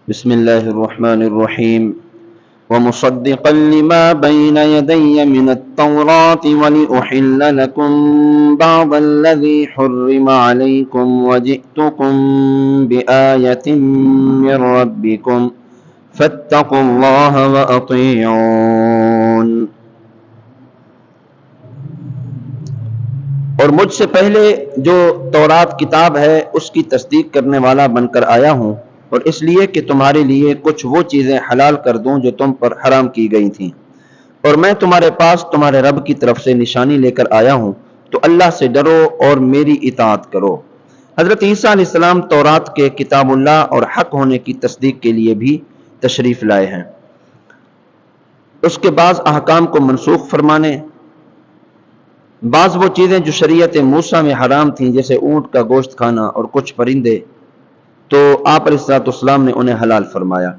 بسم الله الرحمن الرحيم ومصدقا لما بين يدي من التوراة ولأحل لكم بعض الذي حرم عليكم وجئتكم بآية من ربكم فاتقوا الله وأطيعون۔ اور مجھ سے پہلے جو تورات کتاب ہے اس کی تصدیق کرنے والا بن کر آیا ہوں، اور اس لیے کہ تمہارے لیے کچھ وہ چیزیں حلال کر دوں جو تم پر حرام کی گئی تھیں، اور میں تمہارے پاس تمہارے رب کی طرف سے نشانی لے کر آیا ہوں، تو اللہ سے ڈرو اور میری اطاعت کرو۔ حضرت عیسیٰ علیہ السلام تورات کے کتاب اللہ اور حق ہونے کی تصدیق کے لیے بھی تشریف لائے ہیں۔ اس کے بعض احکام کو منسوخ فرمانے، بعض وہ چیزیں جو شریعت موسیٰ میں حرام تھیں جیسے اونٹ کا گوشت کھانا اور کچھ پرندے، تو آپ علیہ السلام نے انہیں حلال فرمایا۔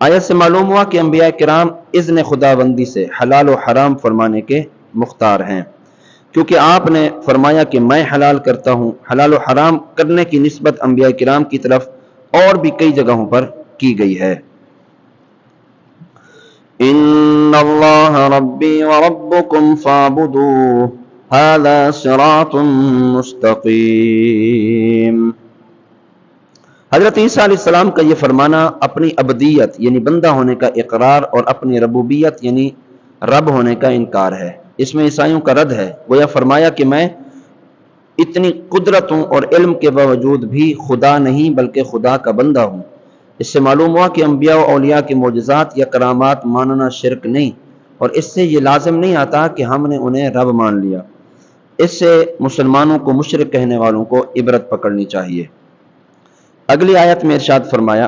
آیت سے معلوم ہوا کہ انبیاء کرام اذن خداوندی سے حلال و حرام فرمانے کے مختار ہیں، کیونکہ آپ نے فرمایا کہ میں حلال کرتا ہوں۔ حلال و حرام کرنے کی نسبت انبیاء کرام کی طرف اور بھی کئی جگہوں پر کی گئی ہے۔ ان اللہ ربی وربکم فاعبدوہ ھذا صراط مستقیم۔ حضرت عیسیٰ علیہ السلام کا یہ فرمانا اپنی عبدیت یعنی بندہ ہونے کا اقرار اور اپنی ربوبیت یعنی رب ہونے کا انکار ہے۔ اس میں عیسائیوں کا رد ہے۔ گویا فرمایا کہ میں اتنی قدرتوں اور علم کے باوجود بھی خدا نہیں بلکہ خدا کا بندہ ہوں۔ اس سے معلوم ہوا کہ انبیاء و اولیاء کے معجزات یا کرامات ماننا شرک نہیں، اور اس سے یہ لازم نہیں آتا کہ ہم نے انہیں رب مان لیا۔ اس سے مسلمانوں کو مشرک کہنے والوں کو عبرت پکڑنی چاہیے۔ اگلی آیت میں ارشاد فرمایا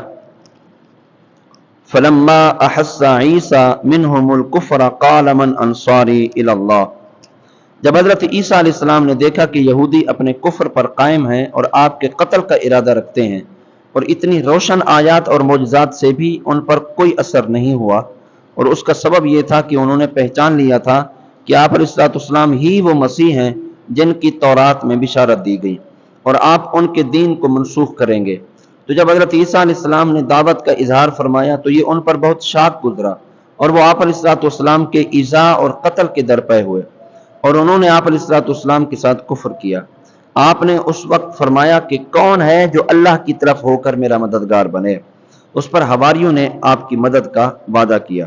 فَلَمَّا أَحَسَّ عِيسَى مِنْهُمُ الْكُفْرَ قَالَ مَنْ أَنصَارِي إِلَى اللَّهِ۔ جب حضرت عیسیٰ علیہ السلام نے دیکھا کہ یہودی اپنے کفر پر قائم ہیں اور آپ کے قتل کا ارادہ رکھتے ہیں، اور اتنی روشن آیات اور معجزات سے بھی ان پر کوئی اثر نہیں ہوا، اور اس کا سبب یہ تھا کہ انہوں نے پہچان لیا تھا کہ آپ علیہ السلام ہی وہ مسیح ہیں جن کی تورات میں بشارت دی گئی، اور آپ ان کے دین کو منسوخ کریں گے۔ تو جب حضرت عیسیٰ علیہ السلام نے دعوت کا اظہار فرمایا تو یہ ان پر بہت شاق گزرا، اور وہ آپ علیہ السلام کے ایذاء اور قتل کے درپے ہوئے، اور انہوں نے آپ علیہ السلام کے ساتھ کفر کیا۔ آپ نے اس وقت فرمایا کہ کون ہے جو اللہ کی طرف ہو کر میرا مددگار بنے؟ اس پر حواریوں نے آپ کی مدد کا وعدہ کیا۔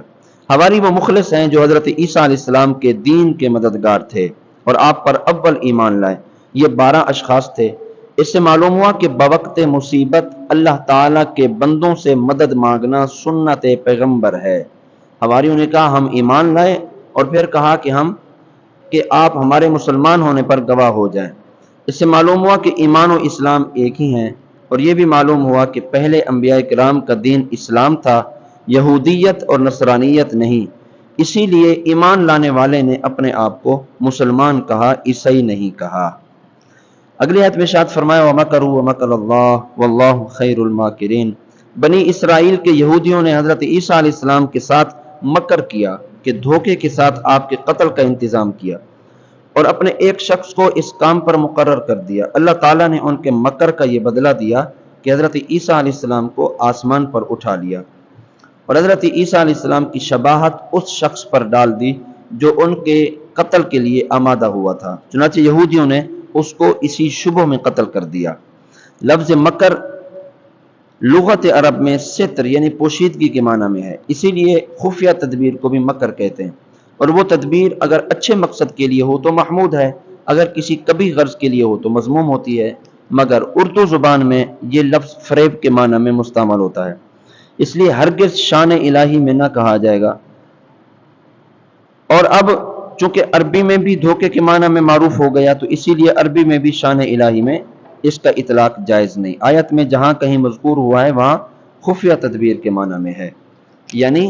حواری وہ مخلص ہیں جو حضرت عیسیٰ علیہ السلام کے دین کے مددگار تھے اور آپ پر اول ایمان لائے۔ یہ 12 اشخاص تھے۔ اس سے معلوم ہوا کہ بوقت مصیبت اللہ تعالیٰ کے بندوں سے مدد مانگنا سنت پیغمبر ہے۔ حواریوں نے کہا ہم ایمان لائے، اور پھر کہا کہ آپ ہمارے مسلمان ہونے پر گواہ ہو جائیں۔ اس سے معلوم ہوا کہ ایمان و اسلام ایک ہی ہیں، اور یہ بھی معلوم ہوا کہ پہلے انبیاء کرام کا دین اسلام تھا، یہودیت اور نصرانیت نہیں۔ اسی لیے ایمان لانے والے نے اپنے آپ کو مسلمان کہا، عیسائی نہیں کہا۔ اگلی آیت میں ارشاد فرمایا وَمَكَرُوا وَمَكَرَ اللَّهُ وَاللَّهُ خَيْرُ الْمَاكِرِينَ۔ بنی اسرائیل کے یہودیوں نے حضرت عیسیٰ علیہ السلام کے ساتھ مکر کیا کہ دھوکے کے ساتھ آپ کے قتل کا انتظام کیا، اور اپنے ایک شخص کو اس کام پر مقرر کر دیا۔ اللہ تعالیٰ نے ان کے مکر کا یہ بدلہ دیا کہ حضرت عیسیٰ علیہ السلام کو آسمان پر اٹھا لیا، اور حضرت عیسیٰ علیہ السلام کی شباہت اس شخص پر ڈال دی جو ان کے قتل کے لیے آمادہ ہوا تھا۔ چنانچہ یہودیوں نے اس کو اسی شبہ میں قتل کر دیا۔ لفظ مکر لغت عرب میں ستر یعنی پوشیدگی کے معنی میں ہے، اسی لیے خفیہ تدبیر کو بھی مکر کہتے ہیں، اور وہ تدبیر اگر اچھے مقصد کے لیے ہو تو محمود ہے، اگر کسی کبھی غرض کے لیے ہو تو مذموم ہوتی ہے، مگر اردو زبان میں یہ لفظ فریب کے معنی میں مستعمل ہوتا ہے، اس لیے ہرگز شان الہی میں نہ کہا جائے گا۔ اور اب چونکہ عربی میں بھی دھوکے کے معنی میں معروف ہو گیا، تو اسی لیے عربی میں بھی شان الہی میں اس کا اطلاق جائز نہیں۔ آیت میں جہاں کہیں مذکور ہوا ہے وہاں خفیہ تدبیر کے معنی میں ہے، یعنی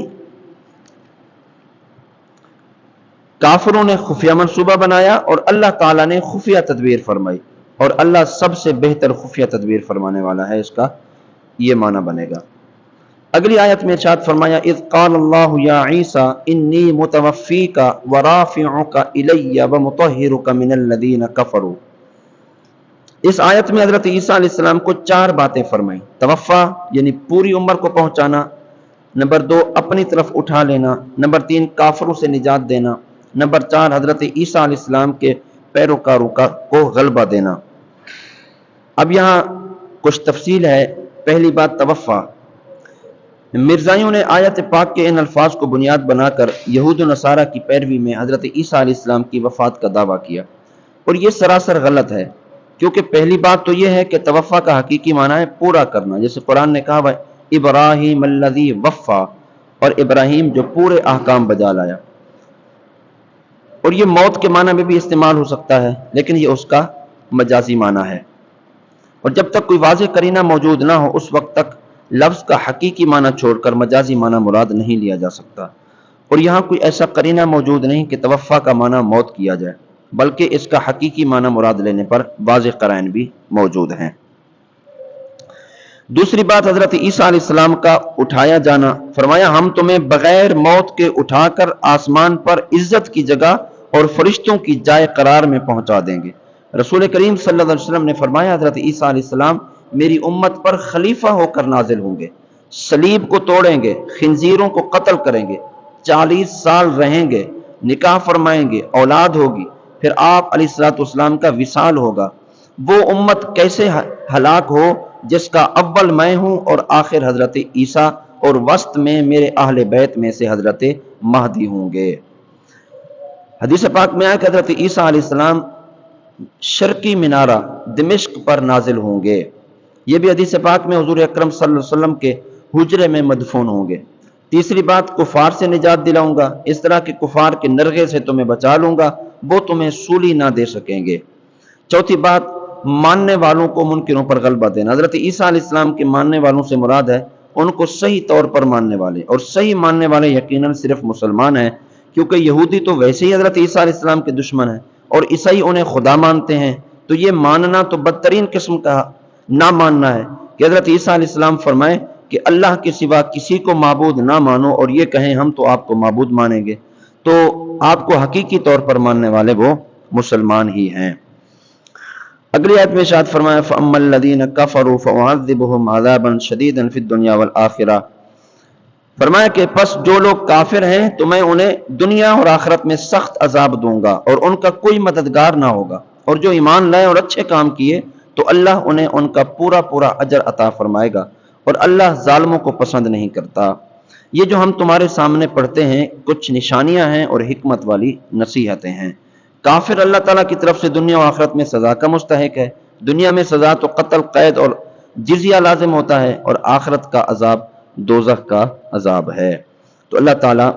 کافروں نے خفیہ منصوبہ بنایا اور اللہ تعالیٰ نے خفیہ تدبیر فرمائی، اور اللہ سب سے بہتر خفیہ تدبیر فرمانے والا ہے، اس کا یہ معنی بنے گا۔ اگلی آیت میں ارشاد فرمایا اذ قال اللہ یا عیسیٰ انی متوفیک ورافعک الی ومطہرک من الذین کفروا۔ اس آیت میں حضرت عیسیٰ علیہ السلام کو 4 باتیں فرمائیں. توفا یعنی پوری عمر کو پہنچانا، نمبر 2 اپنی طرف اٹھا لینا، نمبر 3 کافروں سے نجات دینا، نمبر 4 حضرت عیسیٰ علیہ السلام کے پیروکاروں کو غلبہ دینا. اب یہاں کچھ تفصیل ہے. پہلی بات توفا. مرزائیوں نے آیت پاک کے ان الفاظ کو بنیاد بنا کر یہود و نصارہ کی پیروی میں حضرت عیسیٰ علیہ السلام کی وفات کا دعویٰ کیا، اور یہ سراسر غلط ہے. کیونکہ پہلی بات تو یہ ہے کہ توفا کا حقیقی معنی ہے پورا کرنا، جیسے قرآن نے کہا ابراہیم الذی وفا، اور ابراہیم جو پورے احکام بجا لایا. اور یہ موت کے معنی میں بھی استعمال ہو سکتا ہے، لیکن یہ اس کا مجازی معنی ہے. اور جب تک کوئی واضح قرینہ موجود نہ ہو اس وقت تک لفظ کا حقیقی معنی چھوڑ کر مجازی معنی مراد نہیں لیا جا سکتا. اور یہاں کوئی ایسا قرینہ موجود نہیں کہ توفا کا معنی موت کیا جائے، بلکہ اس کا حقیقی معنی مراد لینے پر واضح قرائن بھی موجود ہیں. دوسری بات حضرت عیسیٰ علیہ السلام کا اٹھایا جانا. فرمایا ہم تمہیں بغیر موت کے اٹھا کر آسمان پر عزت کی جگہ اور فرشتوں کی جائے قرار میں پہنچا دیں گے. رسول کریم صلی اللہ علیہ وسلم نے فرمایا حضرت عیسیٰ علیہ السلام میری امت پر خلیفہ ہو کر نازل ہوں گے، صلیب کو توڑیں گے، خنزیروں کو قتل کریں گے، 40 سال رہیں گے، نکاح فرمائیں گے، اولاد ہوگی، پھر آپ علیہ الصلوۃ والسلام کا وصال ہوگا. وہ امت کیسے ہلاک ہو جس کا اول میں ہوں اور آخر حضرت عیسیٰ، اور وسط میں میرے اہل بیت میں سے حضرت مہدی ہوں گے. حدیث پاک میں آیا کہ حضرت عیسیٰ علیہ السلام شرقی مینارہ دمشق پر نازل ہوں گے. یہ بھی حدیث پاک میں حضور اکرم صلی اللہ علیہ وسلم کے حجرے میں مدفون ہوں گے. تیسری بات کفار سے نجات دلاؤں گا، اس طرح کے کفار کے نرغے سے تمہیں بچا لوں گا، وہ تمہیں سولی نہ دے سکیں گے. چوتھی بات ماننے والوں کو منکروں پر غلبہ دینا. حضرت عیسیٰ علیہ السلام کے ماننے والوں سے مراد ہے ان کو صحیح طور پر ماننے والے، اور صحیح ماننے والے یقیناً صرف مسلمان ہیں، کیونکہ یہودی تو ویسے ہی حضرت عیسیٰ علیہ السلام کے دشمن ہیں اور عیسائی انہیں خدا مانتے ہیں. تو یہ ماننا تو بدترین قسم کا نہ ماننا ہے کہ حضرت عیسیٰ علیہ السلام فرمائے کہ اللہ کے سوا کسی کو معبود نہ مانو، اور یہ کہیں ہم تو آپ کو معبود مانیں گے. تو آپ کو حقیقی طور پر ماننے والے وہ مسلمان ہی ہیں. اگلی آیت میں ارشاد فرمایا فَأَمَّا الَّذِينَ كَفَرُوا فَأُعَذِّبُهُمْ عَذَابًا شَدِيدًا فِي الدُّنْيَا وَالْآخِرَةِ. فرمایا کہ پس جو لوگ کافر ہیں تو میں انہیں دنیا اور آخرت میں سخت عذاب دوں گا اور ان کا کوئی مددگار نہ ہوگا، اور جو ایمان لائے اور اچھے کام کیے تو اللہ انہیں ان کا پورا پورا اجر عطا فرمائے گا، اور اللہ ظالموں کو پسند نہیں کرتا. یہ جو ہم تمہارے سامنے پڑھتے ہیں کچھ نشانیاں ہیں اور حکمت والی نصیحتیں ہیں. کافر اللہ تعالیٰ کی طرف سے دنیا و آخرت میں سزا کا مستحق ہے. دنیا میں سزا تو قتل، قید اور جزیہ لازم ہوتا ہے، اور آخرت کا عذاب دوزخ کا عذاب ہے. تو اللہ تعالیٰ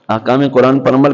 احکام قرآن پر عمل